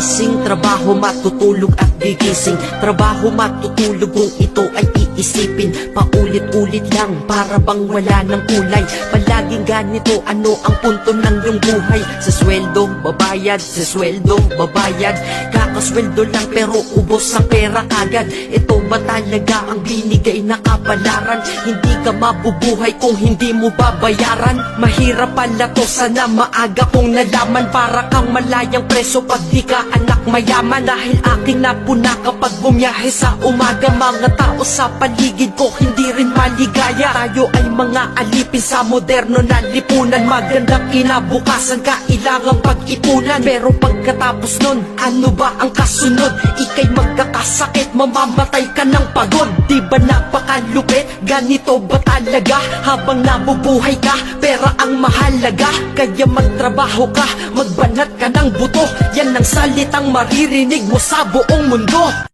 gigising, trabaho matutulog at gigising, trabaho matutulog kung ito ay iisipin. Paulit-ulit lang para bang wala ng kulay. Palaging ganito, ano ang punto ng iyong buhay? Sa sweldo, babayad, sa sweldo, babayad. Kakasweldo lang pero ubos ang pera kagad. Ito ba talaga ang binigay na kapalaran? Hindi ka mabubuhay kung hindi mo babayaran. Mahirap pala to, sana maaga kong nalaman. Para kang malayang preso pag di ka anak mayaman. Dahil aking napuna kapag bumiyahe sa umaga. Mga tao sa paligid ko hindi rin maligaya. Tayo ay mga alipin sa moderno na lipunan. Magandang kinabukasan kailangang pag-ipunan. Pero pagkatapos nun, ano ba ang kasunod? Ika'y magkakasakit, mamamatay ka ng pagod. Di ba napakalupit? Ganito ba talaga? Habang nabubuhay ka, pera ang mahalaga. Kaya magtrabaho ka, magbanat ka ng buto. Yan ang salitang maririnig mo sa buong mundo.